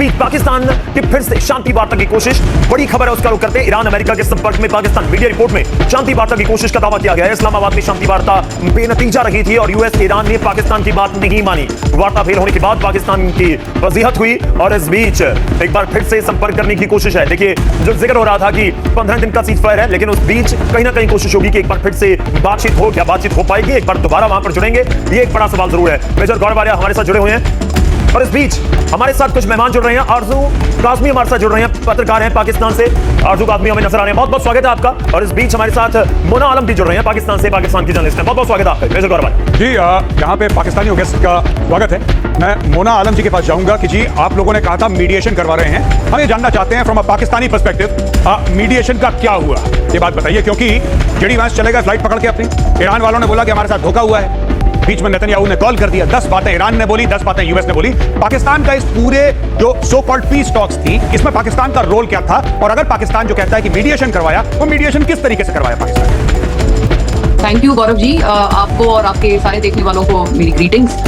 बीच पाकिस्तान की फिर से शांति वार्ता की कोशिश, बड़ी खबर है उसका रुख करते ईरान अमेरिका के संपर्क में पाकिस्तान मीडिया रिपोर्ट में शांति वार्ता की कोशिश का दावा किया गया है। इस्लामाबाद में शांति वार्ता बेनतीजा रही थी और यूएस ईरान ने पाकिस्तान की बात नहीं मानी। वार्ता फेल होने के बाद पाकिस्तान की वजीहत हुई और इस बीच एक बार फिर से संपर्क करने की कोशिश है। देखिए जो जिक्र हो रहा था कि 15 दिन का सीज फायर है, लेकिन उस बीच कहीं ना कहीं कोशिश होगी कि एक बार फिर से बातचीत हो। क्या बातचीत हो पाएगी? एक बार दोबारा वहां पर जुड़ेंगे, ये एक बड़ा सवाल जरूर है। मेजर गौरव आर्या हमारे साथ जुड़े हुए हैं और इस बीच हमारे साथ कुछ मेहमान जुड़ रहे हैं। आरजू काज़मी हमारे साथ जुड़ रहे हैं, पत्रकार हैं पाकिस्तान से। आरजू काज़मी हमें नजर आ रहे हैं, बहुत बहुत स्वागत है आपका। और इस बीच हमारे साथ मोना आलम भी जुड़ रहे हैं पाकिस्तान से, पाकिस्तान की जर्नलिस्ट हैं। बहुत बहुत स्वागत है आपका। मेजर गौरव जी, यहाँ पे पाकिस्तानी गेस्ट का स्वागत है। मैं मोना आलम जी के पास जाऊंगा कि जी आप लोगों ने कहा था मीडिएशन करवा रहे हैं, हम ये जानना चाहते हैं from a Pakistani perspective mediation का क्या हुआ, ये बात बताइए। क्योंकि जेडी वांस चलेगा फ्लाइट पकड़ के अपनी, ईरान वालों ने बोला कि हमारे साथ धोखा हुआ है, बीच में नेतन्याहू ने कॉल कर दिया, 10 बातें ईरान ने बोली, 10 बातें यूएस ने बोली। पाकिस्तान का इस पूरे जो सो कॉल्ड पीस टॉक्स थी, इसमें पाकिस्तान का रोल क्या था? और अगर पाकिस्तान जो कहता है कि मीडिएशन करवाया, वो मीडिएशन किस तरीके से करवाया पाकिस्तान? थैंक यू गौरव जी, आपको और आपके सारे देखने वालों को मेरी ग्रीटिंग्स।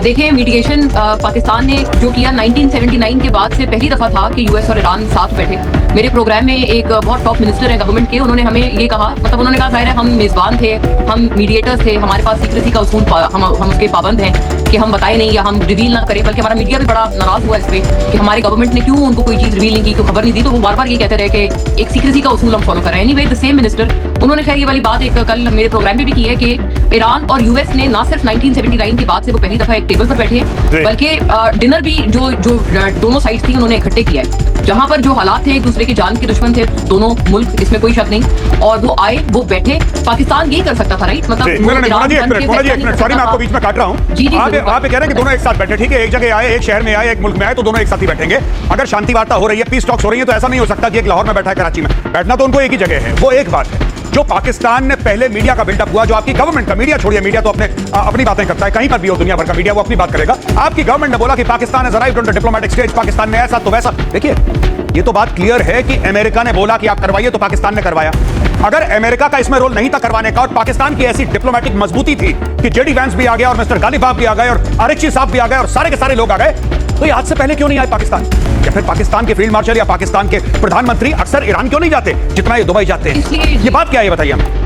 देखिए मीडिएशन पाकिस्तान ने जो किया 1979 के बाद से पहली दफा था कि यूएस और ईरान साथ बैठे। मेरे प्रोग्राम में एक बहुत टॉप मिनिस्टर है गवर्नमेंट के, उन्होंने हमें ये कहा, मतलब उन्होंने कहा जाहिर है हम मेजबान थे, हम मीडिएटर्स थे, हमारे पास सीक्रेसी का उसूल हम उसके पाबंद हैं कि हम बताए नहीं या हम रिवील ना करें। बल्कि हमारा मीडिया भी बड़ा नाराज हुआ इस पर कि हमारी गवर्नमेंट ने क्यों उनको कोई चीज़ रिवील नहीं की, तो खबर नहीं दी। तो वो बार बार ये कहते रहे कि एक सीक्रेसी का उसूल हम फॉलो कर रहे हैं। एनीवे द सेम मिनिस्टर, उन्होंने खैर ये वाली बात एक कल मेरे प्रोग्राम में भी की है कि ईरान और यूएस ने ना सिर्फ 1979 के बाद से वो पहली दफा एक टेबल पर बैठे, बल्कि डिनर भी जो दोनों साइड थी उन्होंने इकट्ठे किया है, जहां पर जो हालात थे एक दूसरे के जान के दुश्मन थे दोनों मुल्क, इसमें कोई शक नहीं। और वो आए, वो बैठे, पाकिस्तान यही कर सकता था, राइट? मतलब एक मिनट, सॉरी मैं आपको बीच में काट रहा हूं। आप कह रहे हैं कि दोनों एक साथ बैठे, ठीक है, एक जगह आए, एक शहर में आए, एक मुल्क में आए, तो दोनों एक साथ ही बैठेंगे। अगर शांति वार्ता हो रही है, पीस टॉक्स हो रही है, तो ऐसा नहीं हो सकता कि एक लाहौर में बैठा है, कराची में बैठना तो उनको एक ही जगह है। वो एक बात है। जो पाकिस्तान ने पहले मीडिया का बिल्डअप हुआ, जो आपकी गवर्नमेंट का मीडिया, छोड़िए मीडिया तो अपनी बातें करता है, कहीं पर भी हो दुनिया भर का मीडिया वो अपनी बात करेगा। आपकी गवर्नमेंट ने बोला कि Pakistan has arrived on the diplomatic stage, Pakistan ने ऐसा तो वैसा। देखिए ये तो बात क्लियर है कि अमेरिका ने बोला कि आप करवाइए, तो पाकिस्तान ने करवाया। अगर अमेरिका का इसमें रोल नहीं था करवाने का, और पाकिस्तान की ऐसी डिप्लोमेटिक मजबूती थी कि जेडी वैंस भी आ गया और मिस्टर गालिबाफ भी आ गए और आरिक्ची साहब भी आ गए और सारे के सारे लोग आ गए, तो ये आज से पहले क्यों नहीं आए पाकिस्तान? या फिर पाकिस्तान के फील्ड मार्शल या पाकिस्तान के प्रधानमंत्री अक्सर ईरान क्यों नहीं जाते जितना ये दुबई जाते हैं? ये बात क्या है, बताइए हमें।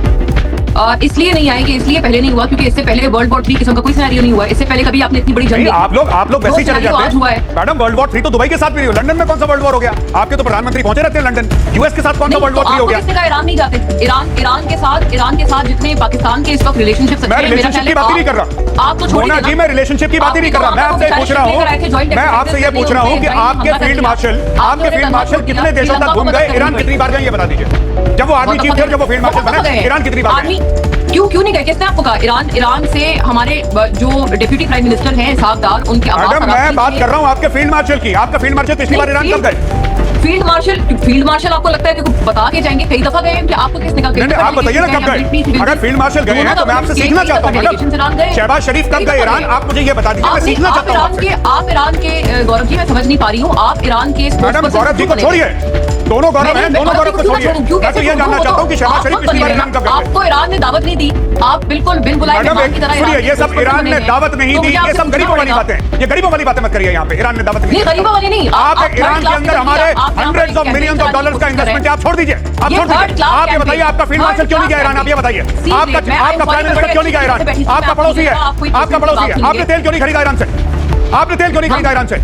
इसलिए नहीं आएंगे, इसलिए पहले नहीं हुआ क्योंकि इससे पहले वर्ल्ड वॉर 3 किस्म का कोई सिनेरियो नहीं हुआ। इससे पहले कभी आपने इतनी बड़ी जंग आप लोग वैसे ही चले जाते हैं मैडम। वर्ल्ड वॉर 3 तो दुबई के साथ भी नहीं हुआ, लंदन में कौन सा वर्ल्ड वॉर हो गया? आपके तो प्रधानमंत्री पहुंचे रहते हैं लंदन। यूएस के साथ कौन सा वर्ल्ड वॉर 3 हो गया? ईरान नहीं जाते। ईरान के साथ जितने पाकिस्तान के इस वक्त रिलेशनशिप, मैं रिलेशनशिप की बात ही नहीं कर रहा। आप तो छोड़िए जी, मैं रिलेशनशिप की बात ही नहीं कर रहा। मैं आपसे पूछ रहा हूँ, मैं आपसे ये पूछ रहा हूँ कि आपके फील्ड मार्शल कितने देशों तक घूम गए, ईरान कितनी बार गए, ये बता दीजिए। जब वो आर्मी चीफ थे, जब वो फील्ड मार्शल बने, ईरान कितनी बार गए? क्यों नहीं गए? किसने आपको कहा? ईरान से हमारे जो डिप्यूटी प्राइम मिनिस्टर हैं इसहाक डार, उनके मैडम मैं बात कर रहा हूँ आपके फील्ड मार्शल की। आपका फील्ड मार्शल पिछली बार ईरान कब गए? फील्ड मार्शल आपको लगता है कि बता के जाएंगे? कई दफा गए कि आपको किसने कहा? आप बताइए ना कब गए। अगर फील्ड मार्शल गए हैं तो मैं आपसे सीखना चाहता हूँ। शहबाज शरीफ कब गए ईरान? आप मुझे ये बता दीजिए, मैं सीखना चाहता हूँ। आप ईरान के, गौरव जी मैं समझ नहीं पा रही हूँ, आप ईरान के मैडम गौरव जी को छोड़िए, दोनों गौरव हैं, दोनों गौरव को छोड़िए। मैं तो ये जानना चाहता हूँ कि शहबाज शरीफ पिछली बार ईरान कब गए? आपको ईरान ने दावत नहीं दी, आप बिल्कुल बिन बुलाए मेहमान की तरह। सुनिए, ये सब ईरान ने दावत नहीं दी, ये सब गरीबों वाली बातें, ये गरीबों वाली बातें मत करिए। यहाँ पे ईरान ने दावत नहीं, गरीबों वाली नहीं। आप ईरान के अंदर हमारे hundreds of millions of dollars का इन्वेस्टमेंट आप छोड़ दीजिए, आप छोड़ दीजिए। आप ये बताइए आपका फील्ड मार्शल क्यों नहीं गया ईरान? आप ये बताइए आपका प्राइम मिनिस्टर क्यों नहीं गया ईरान? आपका पड़ोसी है, आपका पड़ोसी है। आपने तेल क्यों नहीं खरीदा ईरान से? आपने तेल क्यों नहीं खरीदा ईरान से?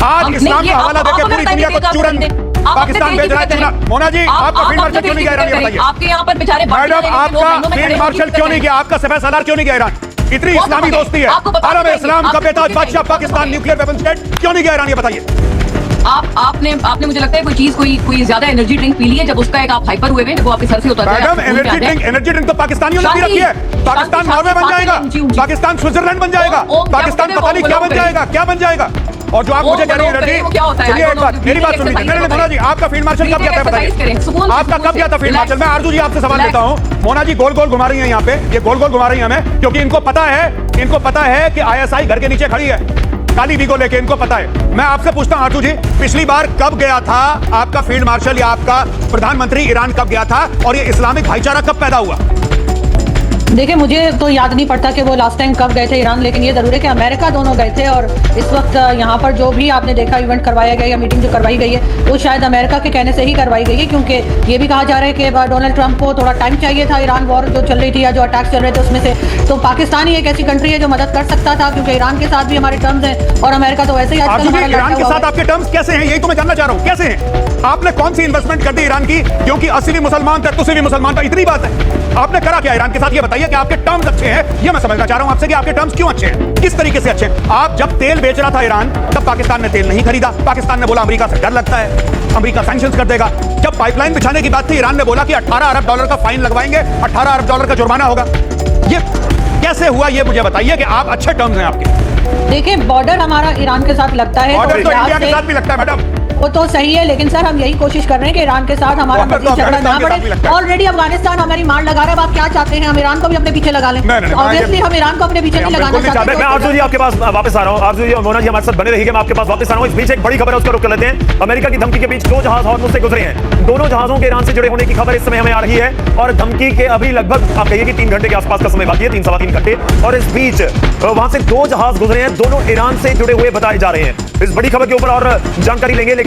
आज इस्लाम का हवाला देके पूरी दुनिया को चूरन पाकिस्तान भेज रहा है चूना। मोना जी, आपका फील्ड मार्शल क्यों नहीं गया ईरान, ये बताइए। आपके यहाँ पर बेचारे मैडम आपका फील्ड मार्शल क्यों नहीं गया? आपका सफेद सालार क्यों नहीं गया ईरान? इतनी इस्लामी दोस्ती है, आलम इस्लाम का बेताज बादशाह पाकिस्तान न्यूक्लियर वेपन स्टेट क्यों नहीं गया ईरान, ये बताइए। आपने मुझे लगता है कोई ज्यादा एनर्जी ड्रिंक पी ली है, जब उसका एक आप हाइपर हुए वो आपके सर से उतर गया। मैडम एनर्जी ड्रिंक तो पाकिस्तानियों ने भी रखी है। पाकिस्तान नॉर्वे बन जाएगा, पाकिस्तान स्विट्जरलैंड बन जाएगा, पाकिस्तान पता नहीं क्या बन जाएगा, क्या बन जाएगा। और जो आप मुझे कह रही हैं एनर्जी, सुनिए एक बात, मेरी बात सुनिए। नहीं मोना जी, आपका फील्ड मार्शल कब गया था बताइए? आपका कब गया था फील्ड मार्शल? मैं आरजू जी आपसे सवाल लेता हूँ। मोना जी गोल गोल घुमा रही है यहाँ पे, ये गोल गोल घुमा रही है हमें, क्योंकि इनको पता है कि ISI घर के नीचे खड़ी है, काली वीगो लेके, इनको पता है। मैं आपसे पूछता हूं आरजू जी, पिछली बार कब गया था आपका फील्ड मार्शल या आपका प्रधानमंत्री ईरान कब गया था? और ये इस्लामिक भाईचारा कब पैदा हुआ? देखिए, मुझे तो याद नहीं पड़ता कि वो लास्ट टाइम कब गए थे ईरान, लेकिन ये जरूर है कि अमेरिका दोनों गए थे। और इस वक्त यहाँ पर जो भी आपने देखा इवेंट करवाया गया या मीटिंग जो करवाई गई है वो शायद अमेरिका के कहने से ही करवाई गई है, क्योंकि ये भी कहा जा रहा है कि डोनाल्ड ट्रंप को थोड़ा टाइम चाहिए था ईरान वॉर जो चल रही थी या जो अटैक्स चल रहे थे उसमें से। तो पाकिस्तान ही एक ऐसी कंट्री है जो मदद कर सकता था, क्योंकि ईरान के साथ भी हमारे टर्म्स हैं और अमेरिका तो वैसे ही आजकल आरजू जी, हमारा ईरान लड़ता के हुआ साथ है। आपके टर्म्स कैसे हैं, यही तो मैं जानना चाह रहा हूं, कैसे हैं? आपने कौन सी इन्वेस्टमेंट कर दी ईरान की? क्योंकि 80 मुसलमान थे, तुसी भी मुसलमान था, इतनी बात है। आपने करा क्या ईरान के साथ, ये बताइए कि आपके टर्म्स अच्छे हैं। ये मैं समझना चाह रहा हूं आपसे कि आपके टर्म्स क्यों अच्छे हैं, किस तरीके से अच्छे हैं। आप जब तेल बेच रहा था ईरान, तब पाकिस्तान ने तेल नहीं खरीदा। पाकिस्तान ने बोला अमेरिका से डर लगता है, अमेरिका सैंक्शंस कर देगा। जब पाइपलाइन बिछाने की बात थी, ईरान ने बोला कि 18 अरब डॉलर का फाइन लगवाएंगे, 18 अरब डॉलर का जुर्माना होगा। ये कैसे हुआ, ये मुझे बताइए कि आप अच्छे टर्म्स हैं आपके। देखिए, बॉर्डर हमारा ईरान के साथ लगता है, ऑर्डर तो लिहाज इंडिया के से साथ भी लगता है मैडम। वो तो सही है, लेकिन सर हम यही कोशिश कर रहे हैं कि ईरान के साथ हमारा ऑर्डर तो मजीद झगड़ा ना अफगानिस्तान के साथ भी बढ़े। लगता है। ऑलरेडी अफगानिस्तान हमारी मार लगा रहा है। अब आप क्या चाहते हैं, हम ईरान को भी अपने पीछे लगा लें? नहीं, ऑब्वियसली हम ईरान को अपने पीछे नहीं लगाना बिल्कुल नहीं चाहते। मैं आरजू जी आपके पास वापस आ रहा हूं। आरजू जी और मोना जी हमारे साथ बने रहिएगा, मैं आपके पास वापस आ रहा हूं। इस बीच एक बड़ी खबर है, उसका रुख कर लेते हैं। अमेरिका की धमकी के बीच 2 जहाज हॉर्मुज़ से गुजरे हैं। दोनों जहाजों के ईरान से जुड़े होने की खबर इस समय हमें आ रही है, और धमकी के अभी लगभग आप कहिए कि 3 घंटे के आसपास का समय बाकी है, 3 सवा 3 घंटे। और इस बीच वहां से 2 जहाज गुजरे हैं, दोनों ईरान से जुड़े हुए बताए जा रहे हैं। इस बड़ी खबर के ऊपर और जानकारी लेंगे, लेकिन